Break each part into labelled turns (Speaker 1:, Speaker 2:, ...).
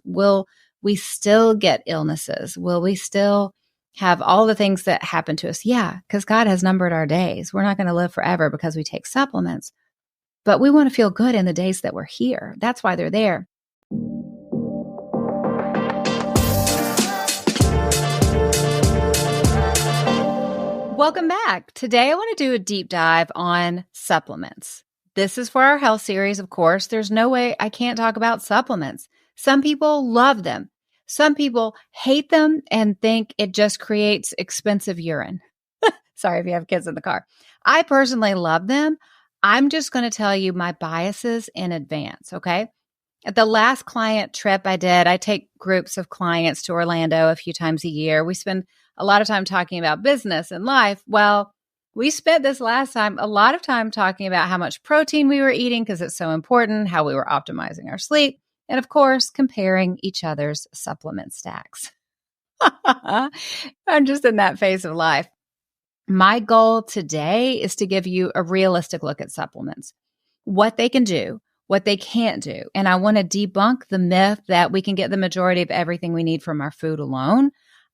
Speaker 1: Will we still get illnesses? Will we still have all the things that happen to us? Yeah, because God has numbered our days. We're not going to live forever because we take supplements, but we want to feel good in the days that we're here. That's why they're there. Welcome back. Today, I want to do a deep dive on supplements. This is for our health series, of course. There's no way I can't talk about supplements. Some people love them. Some people hate them and think it just creates expensive urine. Sorry if you have kids in the car. I personally love them. I'm just going to tell you my biases in advance, okay? At the last client trip I did, I take groups of clients to Orlando a few times a year. We spend a lot of time talking about business and life. Well, we spent this last time a lot of time talking about how much protein we were eating because it's so important, how we were optimizing our sleep, and of course, comparing each other's supplement stacks. I'm just in that phase of life. My goal today is to give you a realistic look at supplements, what they can do, what they can't do. And I want to debunk the myth that we can get the majority of everything we need from our food alone.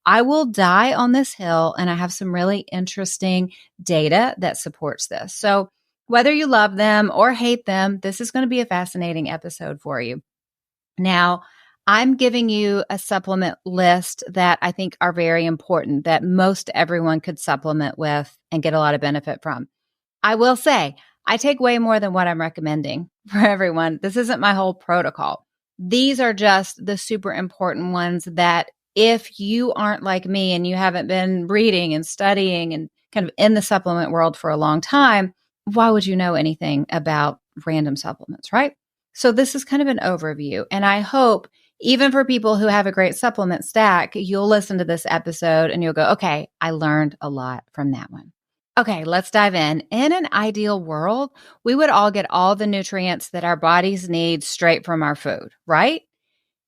Speaker 1: I will die on this hill, and I have some really interesting data that supports this. So whether you love them or hate them, this is going to be a fascinating episode for you. Now, I'm giving you a supplement list that I think are very important that most everyone could supplement with and get a lot of benefit from. I will say, I take way more than what I'm recommending for everyone. This isn't my whole protocol. These are just the super important ones that if you aren't like me and you haven't been reading and studying and kind of in the supplement world for a long time, why would you know anything about random supplements, right? So this is kind of an overview. And I hope even for people who have a great supplement stack, you'll listen to this episode and you'll go, okay, I learned a lot from that one. Okay, let's dive in. In an ideal world, we would all get all the nutrients that our bodies need straight from our food, right?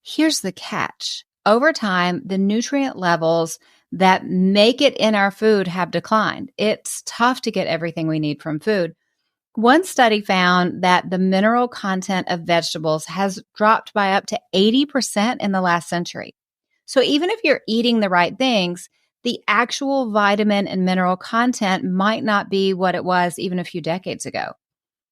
Speaker 1: Here's the catch. Over time, the nutrient levels that make it in our food have declined. It's tough to get everything we need from food. One study found that the mineral content of vegetables has dropped by up to 80% in the last century. So even if you're eating the right things, the actual vitamin and mineral content might not be what it was even a few decades ago.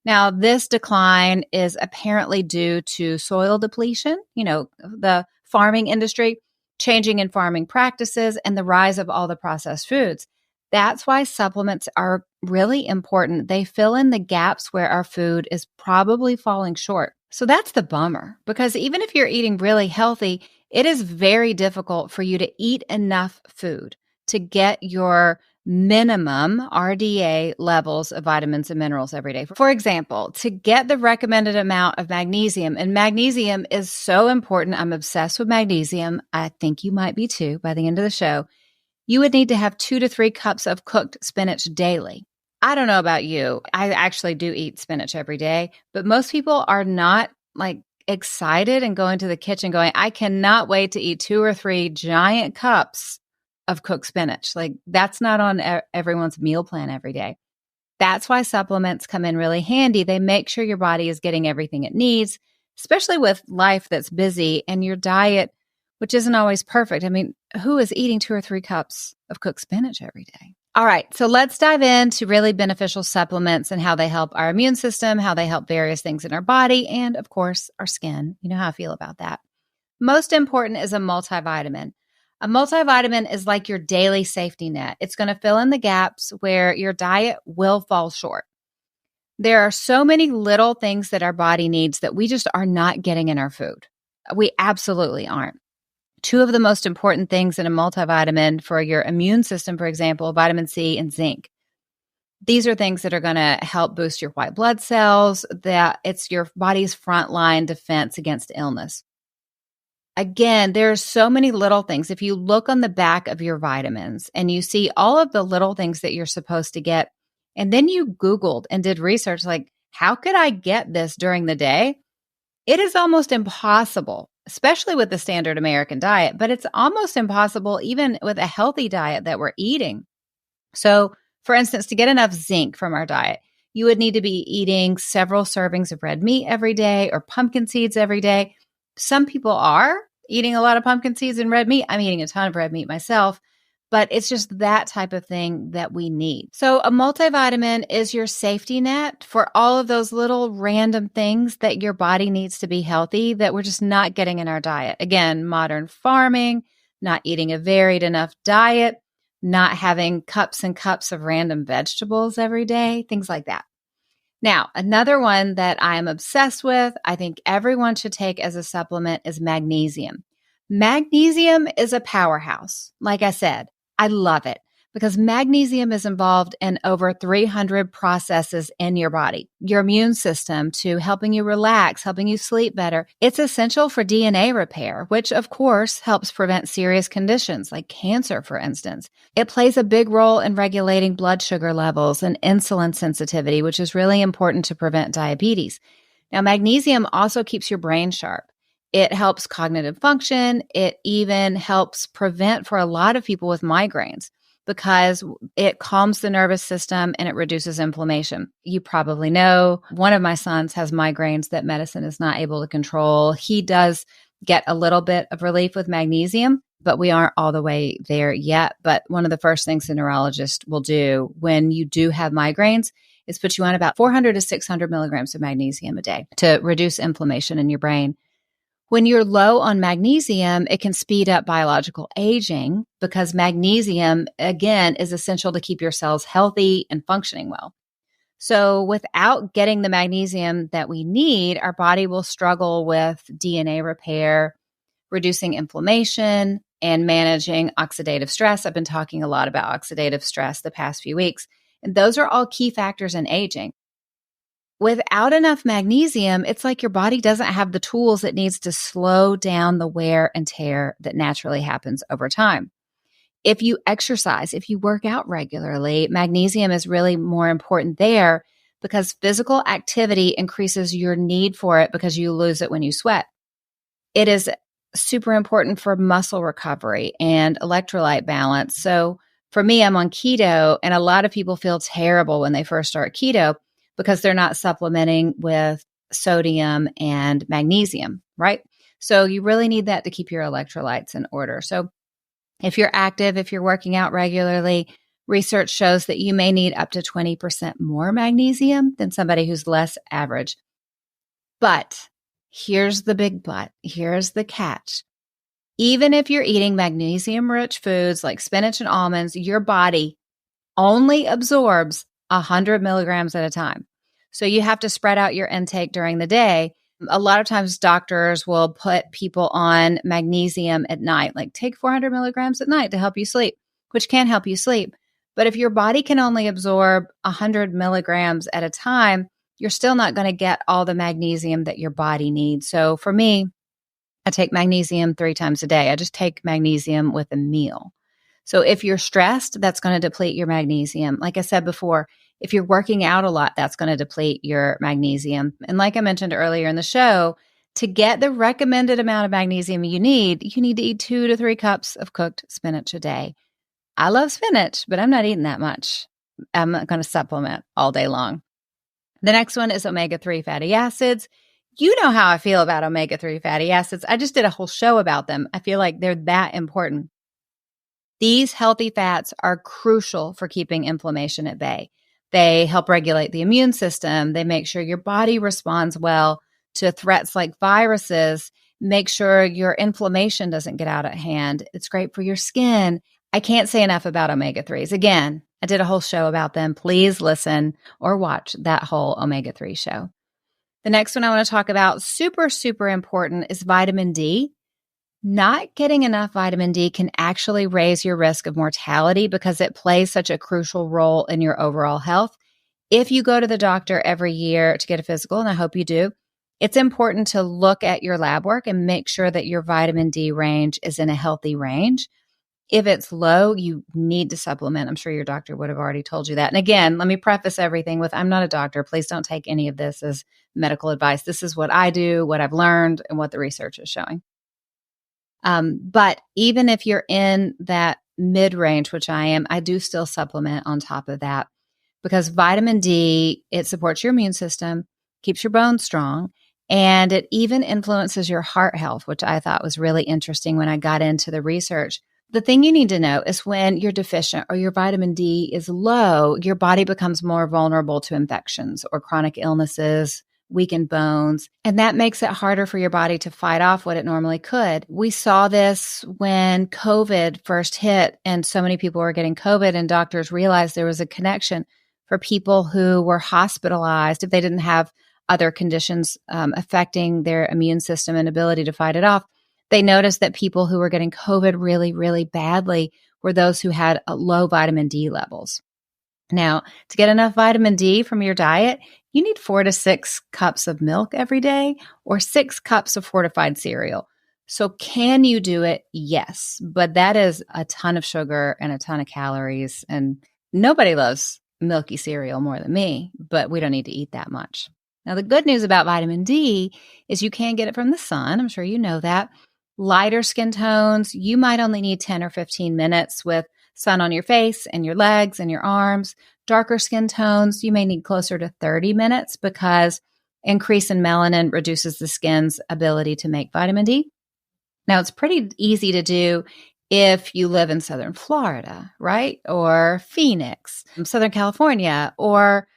Speaker 1: Now, this decline is apparently due to soil depletion, the farming industry, changing in farming practices, and the rise of all the processed foods. That's why supplements are really important. They fill in the gaps where our food is probably falling short. So that's the bummer, because even if you're eating really healthy, it is very difficult for you to eat enough food to get your minimum RDA levels of vitamins and minerals every day. For example, to get the recommended amount of magnesium, and magnesium is so important. I'm obsessed with magnesium. I think you might be too by the end of the show. You would need to have 2 to 3 cups of cooked spinach daily. I don't know about you. I actually do eat spinach every day, but most people are not excited and going to the kitchen going, I cannot wait to eat 2 or 3 giant cups of cooked spinach. That's not on everyone's meal plan every day. That's why supplements come in really handy. They make sure your body is getting everything it needs, especially with life that's busy and your diet, which isn't always perfect. I mean, who is eating 2 or 3 cups of cooked spinach every day? All right, so let's dive into really beneficial supplements and how they help our immune system, how they help various things in our body, and of course, our skin. You know how I feel about that. Most important is a multivitamin. A multivitamin is like your daily safety net. It's going to fill in the gaps where your diet will fall short. There are so many little things that our body needs that we just are not getting in our food. We absolutely aren't. 2 of the most important things in a multivitamin for your immune system, for example, vitamin C and zinc. These are things that are going to help boost your white blood cells, that it's your body's frontline defense against illness. Again, there's so many little things. If you look on the back of your vitamins and you see all of the little things that you're supposed to get, and then you Googled and did research how could I get this during the day? It is almost impossible, especially with the standard American diet, but it's almost impossible even with a healthy diet that we're eating. So, for instance, to get enough zinc from our diet, you would need to be eating several servings of red meat every day or pumpkin seeds every day. Some people are, eating a lot of pumpkin seeds and red meat. I'm eating a ton of red meat myself, but it's just that type of thing that we need. So a multivitamin is your safety net for all of those little random things that your body needs to be healthy that we're just not getting in our diet. Again, modern farming, not eating a varied enough diet, not having cups and cups of random vegetables every day, things like that. Now, another one that I am obsessed with, I think everyone should take as a supplement, is magnesium. Magnesium is a powerhouse. Like I said, I love it because magnesium is involved in over 300 processes in your body, your immune system, to helping you relax, helping you sleep better. It's essential for DNA repair, which of course helps prevent serious conditions like cancer, for instance. It plays a big role in regulating blood sugar levels and insulin sensitivity, which is really important to prevent diabetes. Now, magnesium also keeps your brain sharp. It helps cognitive function. It even helps prevent, for a lot of people with migraines, because it calms the nervous system and it reduces inflammation. You probably know one of my sons has migraines that medicine is not able to control. He does get a little bit of relief with magnesium, but we aren't all the way there yet. But one of the first things a neurologist will do when you do have migraines is put you on about 400 to 600 milligrams of magnesium a day to reduce inflammation in your brain. When you're low on magnesium, it can speed up biological aging because magnesium, again, is essential to keep your cells healthy and functioning well. So without getting the magnesium that we need, our body will struggle with DNA repair, reducing inflammation, and managing oxidative stress. I've been talking a lot about oxidative stress the past few weeks, and those are all key factors in aging. Without enough magnesium, it's like your body doesn't have the tools it needs to slow down the wear and tear that naturally happens over time. If you exercise, if you work out regularly, magnesium is really more important there because physical activity increases your need for it because you lose it when you sweat. It is super important for muscle recovery and electrolyte balance. So for me, I'm on keto, and a lot of people feel terrible when they first start keto because they're not supplementing with sodium and magnesium, right? So you really need that to keep your electrolytes in order. So if you're active, if you're working out regularly, research shows that you may need up to 20% more magnesium than somebody who's less average. But here's the big but. Here's the catch. Even if you're eating magnesium-rich foods like spinach and almonds, your body only absorbs 100 milligrams at a time. So you have to spread out your intake during the day. A lot of times doctors will put people on magnesium at night, like take 400 milligrams at night to help you sleep, which can help you sleep. But if your body can only absorb 100 milligrams at a time, you're still not going to get all the magnesium that your body needs. So for me, I take magnesium 3 times a day. I just take magnesium with a meal. So if you're stressed, that's going to deplete your magnesium. Like I said before, if you're working out a lot, that's going to deplete your magnesium. And like I mentioned earlier in the show, to get the recommended amount of magnesium you need to eat 2 to 3 cups of cooked spinach a day. I love spinach, but I'm not eating that much. I'm not going to supplement all day long. The next one is omega-3 fatty acids. You know how I feel about omega-3 fatty acids. I just did a whole show about them. I feel like they're that important. These healthy fats are crucial for keeping inflammation at bay. They help regulate the immune system. They make sure your body responds well to threats like viruses. Make sure your inflammation doesn't get out of hand. It's great for your skin. I can't say enough about omega-3s. Again, I did a whole show about them. Please listen or watch that whole omega-3 show. The next one I want to talk about, super, super important, is vitamin D. Not getting enough vitamin D can actually raise your risk of mortality because it plays such a crucial role in your overall health. If you go to the doctor every year to get a physical, and I hope you do, it's important to look at your lab work and make sure that your vitamin D range is in a healthy range. If it's low, you need to supplement. I'm sure your doctor would have already told you that. And again, let me preface everything with, I'm not a doctor. Please don't take any of this as medical advice. This is what I do, what I've learned, and what the research is showing. But even if you're in that mid-range, which I am, I do still supplement on top of that because vitamin D, it supports your immune system, keeps your bones strong, And it even influences your heart health, which I thought was really interesting when I got into the research. The thing you need to know is when you're deficient or your vitamin D is low, your body becomes more vulnerable to infections or chronic illnesses, weakened bones, and that makes it harder for your body to fight off what it normally could. We saw this when COVID first hit and so many people were getting COVID, and doctors realized there was a connection for people who were hospitalized if they didn't have other conditions affecting their immune system and ability to fight it off. They noticed that people who were getting COVID really, really badly were those who had low vitamin D levels. Now, to get enough vitamin D from your diet, you need 4 to 6 cups of milk every day or 6 cups of fortified cereal. So can you do it? Yes, but that is a ton of sugar and a ton of calories, and nobody loves milky cereal more than me, but we don't need to eat that much. Now, the good news about vitamin D is you can get it from the sun. I'm sure you know that. Lighter skin tones, you might only need 10 or 15 minutes with sun on your face and your legs and your arms. Darker skin tones, you may need closer to 30 minutes because increase in melanin reduces the skin's ability to make vitamin D. Now, it's pretty easy to do if you live in Southern Florida, right? Or Phoenix, Southern California, or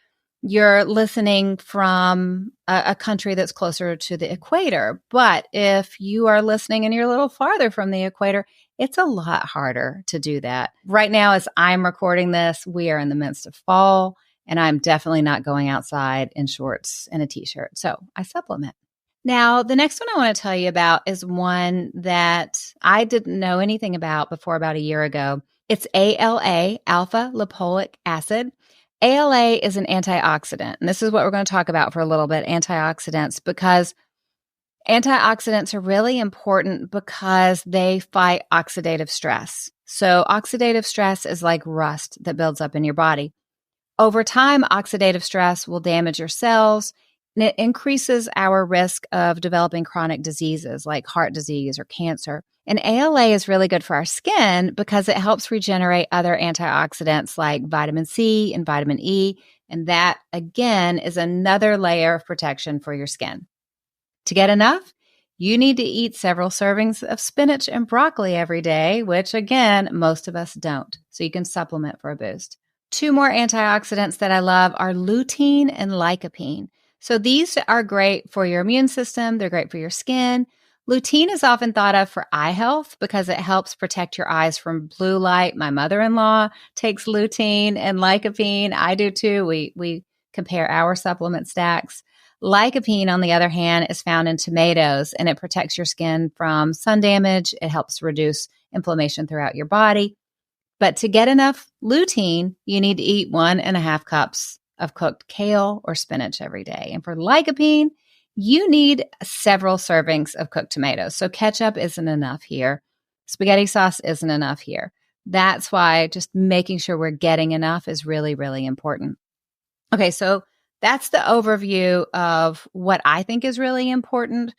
Speaker 1: you're listening from a country that's closer to the equator. But if you are listening and you're a little farther from the equator, it's a lot harder to do that. Right now, as I'm recording this, we are in the midst of fall, and I'm definitely not going outside in shorts and a t-shirt. So I supplement. Now, the next one I want to tell you about is one that I didn't know anything about before about a year ago. It's ALA, alpha lipoic acid. ALA is an antioxidant, and this is what we're going to talk about for a little bit, antioxidants, because antioxidants are really important because they fight oxidative stress. So oxidative stress is like rust that builds up in your body. Over time, oxidative stress will damage your cells, and it increases our risk of developing chronic diseases like heart disease or cancer. And ALA is really good for our skin because it helps regenerate other antioxidants like vitamin C and vitamin E. And that, again, is another layer of protection for your skin. To get enough, you need to eat several servings of spinach and broccoli every day, which, again, most of us don't. So you can supplement for a boost. 2 more antioxidants that I love are lutein and lycopene. So these are great for your immune system. They're great for your skin. Lutein is often thought of for eye health because it helps protect your eyes from blue light. My mother-in-law takes lutein and lycopene. I do too. We compare our supplement stacks. Lycopene, on the other hand, is found in tomatoes, and it protects your skin from sun damage. It helps reduce inflammation throughout your body. But to get enough lutein, you need to eat 1.5 cups of cooked kale or spinach every day. And for lycopene, you need several servings of cooked tomatoes. So ketchup isn't enough here. Spaghetti sauce isn't enough here. That's why just making sure we're getting enough is really, really important. Okay, so that's the overview of what I think is really important.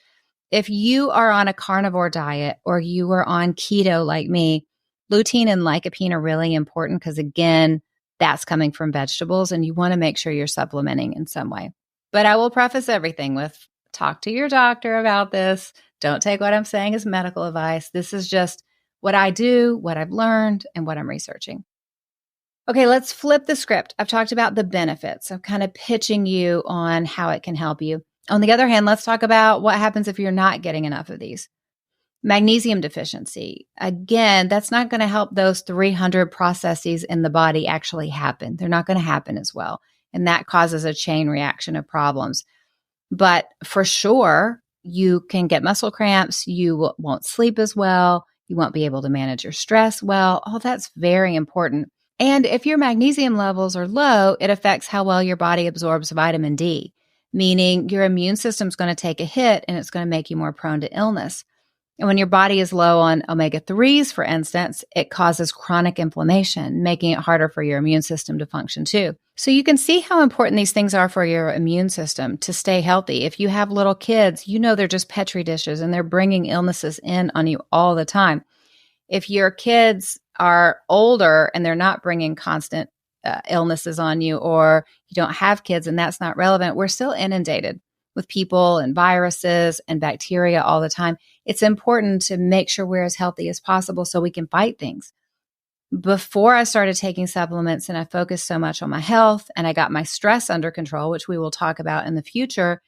Speaker 1: If you are on a carnivore diet or you are on keto like me, lutein and lycopene are really important because, again, that's coming from vegetables and you want to make sure you're supplementing in some way. But I will preface everything with talk to your doctor about this. Don't take what I'm saying as medical advice. This is just what I do, what I've learned, and what I'm researching. Okay, let's flip the script. I've talked about the benefits. I'm kind of pitching you on how it can help you. On the other hand, let's talk about what happens if you're not getting enough of these. Magnesium deficiency. Again, that's not going to help those 300 processes in the body actually happen. They're not going to happen as well. And that causes a chain reaction of problems. But for sure, you can get muscle cramps. You won't sleep as well. You won't be able to manage your stress well. All that's very important. And if your magnesium levels are low, it affects how well your body absorbs vitamin D, meaning your immune system's going to take a hit and it's going to make you more prone to illness. And when your body is low on omega-3s, for instance, it causes chronic inflammation, making it harder for your immune system to function too. So you can see how important these things are for your immune system to stay healthy. If you have little kids, you know they're just Petri dishes and they're bringing illnesses in on you all the time. If your kids are older and they're not bringing constant illnesses on you, or you don't have kids and that's not relevant, we're still inundated with people and viruses and bacteria all the time. It's important to make sure we're as healthy as possible so we can fight things. Before I started taking supplements and I focused so much on my health and I got my stress under control, which we will talk about in the future,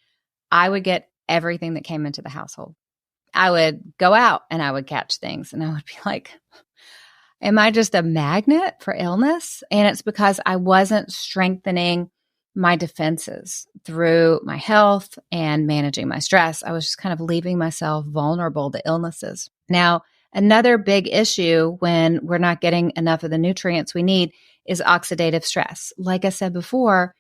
Speaker 1: I would get everything that came into the household. I would go out and I would catch things and I would be like, am I just a magnet for illness? And it's because I wasn't strengthening my defenses through my health and managing my stress. I was just kind of leaving myself vulnerable to illnesses. Now, another big issue when we're not getting enough of the nutrients we need is oxidative stress. Like I said before,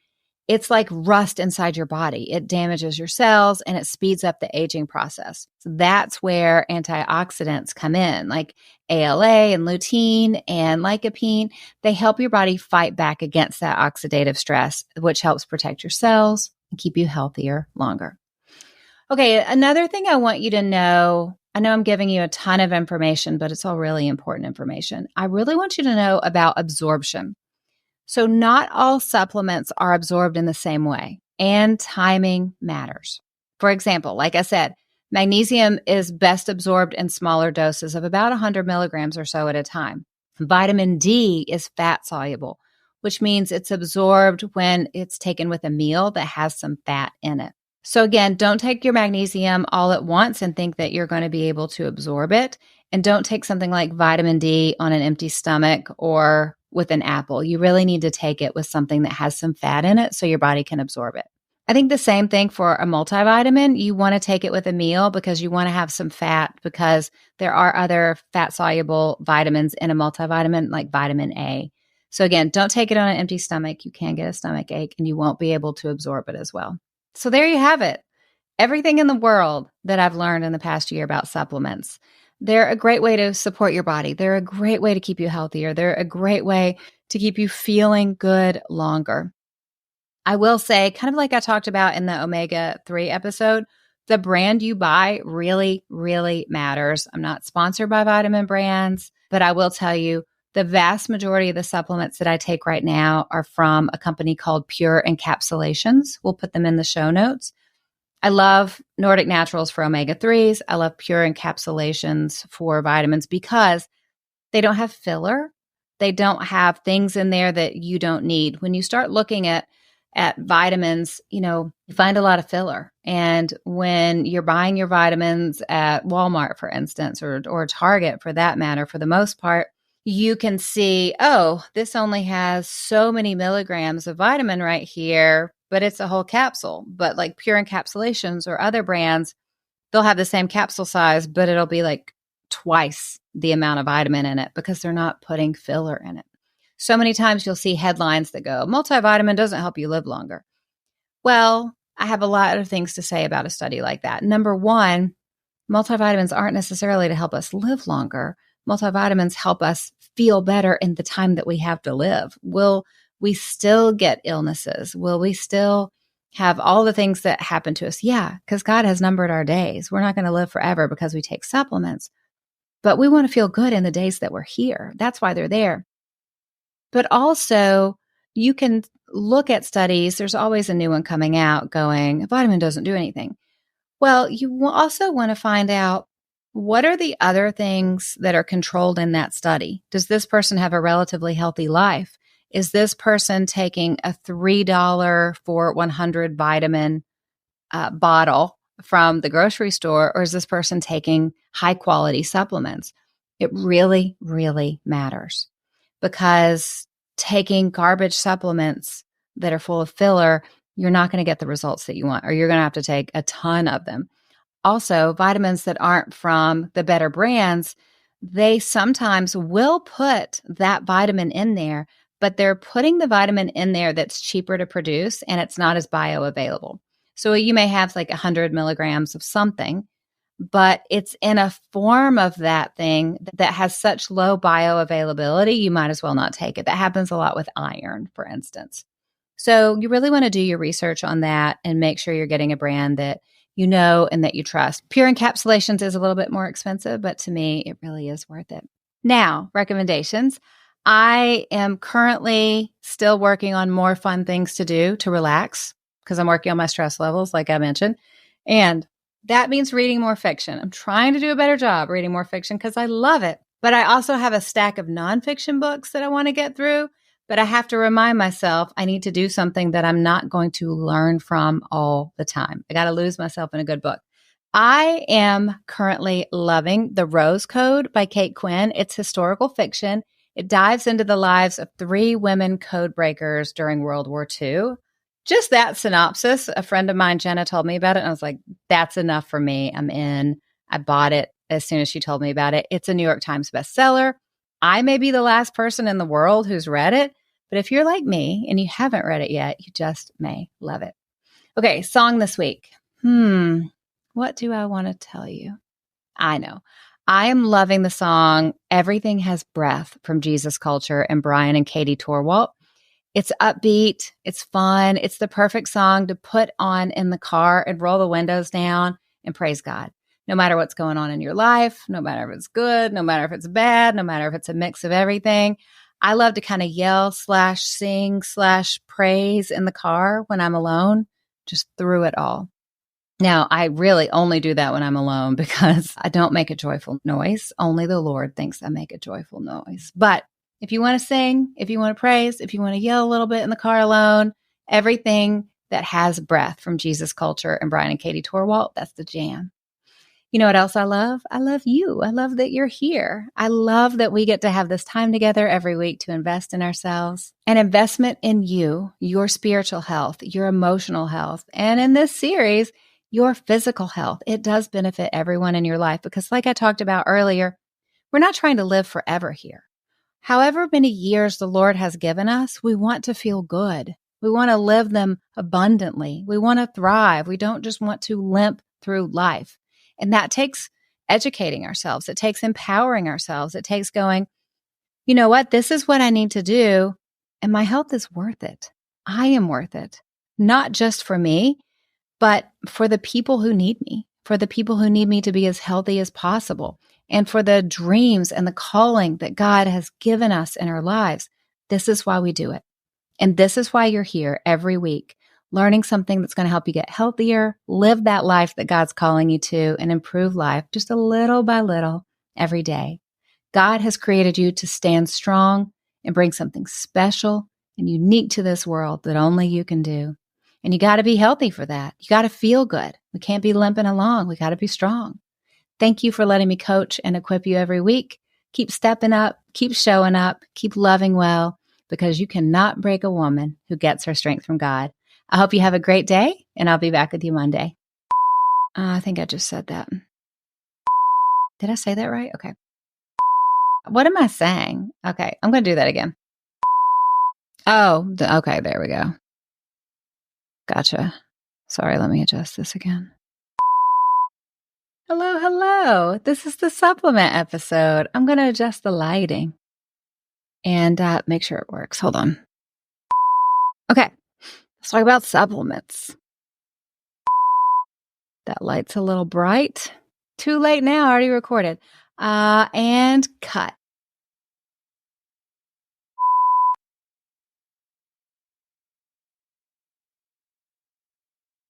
Speaker 1: it's like rust inside your body. It damages your cells and it speeds up the aging process. So that's where antioxidants come in, like ALA and lutein and lycopene. They help your body fight back against that oxidative stress, which helps protect your cells and keep you healthier longer. Okay, another thing I want you to know, I know I'm giving you a ton of information, but it's all really important information. I really want you to know about absorption. So not all supplements are absorbed in the same way, and timing matters. For example, like I said, magnesium is best absorbed in smaller doses of about 100 milligrams or so at a time. Vitamin D is fat soluble, which means it's absorbed when it's taken with a meal that has some fat in it. So again, don't take your magnesium all at once and think that you're going to be able to absorb it. And don't take something like vitamin D on an empty stomach or with an apple. You really need to take it with something that has some fat in it so your body can absorb it. I think the same thing for a multivitamin. You want to take it with a meal because you want to have some fat because there are other fat-soluble vitamins in a multivitamin like vitamin A. So again, don't take it on an empty stomach. You can get a stomach ache and you won't be able to absorb it as well. So there you have it. Everything in the world that I've learned in the past year about supplements. They're a great way to support your body. They're a great way to keep you healthier. They're a great way to keep you feeling good longer. I will say, kind of like I talked about in the omega-3 episode, the brand you buy really, really matters. I'm not sponsored by vitamin brands, but I will tell you the vast majority of the supplements that I take right now are from a company called Pure Encapsulations. We'll put them in the show notes. I love Nordic Naturals for omega-3s. I love Pure Encapsulations for vitamins because they don't have filler. They don't have things in there that you don't need. When you start looking at vitamins, you find a lot of filler. And when you're buying your vitamins at Walmart, for instance, or Target for that matter, for the most part, you can see, oh, this only has so many milligrams of vitamin right here, but it's a whole capsule. But like Pure Encapsulations or other brands, they'll have the same capsule size, but it'll be like twice the amount of vitamin in it because they're not putting filler in it. So many times you'll see headlines that go, multivitamin doesn't help you live longer. Well, I have a lot of things to say about a study like that. Number one, multivitamins aren't necessarily to help us live longer. Multivitamins help us feel better in the time that we have to live. Will we still get illnesses? Will we still have all the things that happen to us? Yeah, because God has numbered our days. We're not going to live forever because we take supplements. But we want to feel good in the days that we're here. That's why they're there. But also, you can look at studies. There's always a new one coming out going, a vitamin doesn't do anything. Well, you also want to find out, what are the other things that are controlled in that study? Does this person have a relatively healthy life? Is this person taking a $3 for 100 vitamin bottle from the grocery store, or is this person taking high quality supplements? It really, really matters, because taking garbage supplements that are full of filler, you're not going to get the results that you want, or you're going to have to take a ton of them. Also, vitamins that aren't from the better brands, they sometimes will put that vitamin in there, but they're putting the vitamin in there that's cheaper to produce and it's not as bioavailable. So you may have like 100 milligrams of something, but it's in a form of that thing that has such low bioavailability, you might as well not take it. That happens a lot with iron, for instance. So you really want to do your research on that and make sure you're getting a brand that you know and that you trust. Pure Encapsulations is a little bit more expensive, but to me, it really is worth it. Now, recommendations. I am currently still working on more fun things to do to relax. because I'm working on my stress levels, like I mentioned. And that means reading more fiction. I'm trying to do a better job reading more fiction because I love it. But I also have a stack of nonfiction books that I want to get through. But I have to remind myself I need to do something that I'm not going to learn from all the time. I got to lose myself in a good book. I am currently loving The Rose Code by Kate Quinn. It's historical fiction. It dives into the lives of 3 women code breakers during World War II. Just that synopsis, a friend of mine, Jenna, told me about it. And I was like, that's enough for me. I'm in. I bought it as soon as she told me about it. It's a New York Times bestseller. I may be the last person in the world who's read it, but if you're like me and you haven't read it yet, you just may love it. Okay, song this week. What do I want to tell you? I know. I am loving the song Everything Has Breath from Jesus Culture and Brian and Katie Torwalt. It's upbeat. It's fun. It's the perfect song to put on in the car and roll the windows down and praise God. No matter what's going on in your life, no matter if it's good, no matter if it's bad, no matter if it's a mix of everything. I love to kind of yell / sing / praise in the car when I'm alone, just through it all. Now, I really only do that when I'm alone because I don't make a joyful noise. Only the Lord thinks I make a joyful noise. But if you want to sing, if you want to praise, if you want to yell a little bit in the car alone, everything that has breath from Jesus Culture and Brian and Katie Torwalt, that's the jam. You know what else I love? I love you. I love that you're here. I love that we get to have this time together every week to invest in ourselves. An investment in you, your spiritual health, your emotional health, and in this series, your physical health. It does benefit everyone in your life because, like I talked about earlier, we're not trying to live forever here. However many years the Lord has given us, we want to feel good. We want to live them abundantly. We want to thrive. We don't just want to limp through life. And that takes educating ourselves. It takes empowering ourselves. It takes going, you know what? This is what I need to do. And my health is worth it. I am worth it. Not just for me, but for the people who need me, for the people who need me to be as healthy as possible, and for the dreams and the calling that God has given us in our lives. This is why we do it. And this is why you're here every week, learning something that's going to help you get healthier, live that life that God's calling you to, and improve life just a little by little every day. God has created you to stand strong and bring something special and unique to this world that only you can do. And you got to be healthy for that. You got to feel good. We can't be limping along. We got to be strong. Thank you for letting me coach and equip you every week. Keep stepping up, keep showing up, keep loving well, because you cannot break a woman who gets her strength from God. I hope you have a great day, and I'll be back with you Monday. I think I just said that. Did I say that right? Okay. What am I saying? Okay, I'm going to do that again. Oh, okay, there we go. Gotcha. Sorry, let me adjust this again. Hello, hello. This is the supplement episode. I'm going to adjust the lighting and make sure it works. Hold on. Okay, let's talk about supplements. That light's a little bright. Too late now, I already recorded. And cut.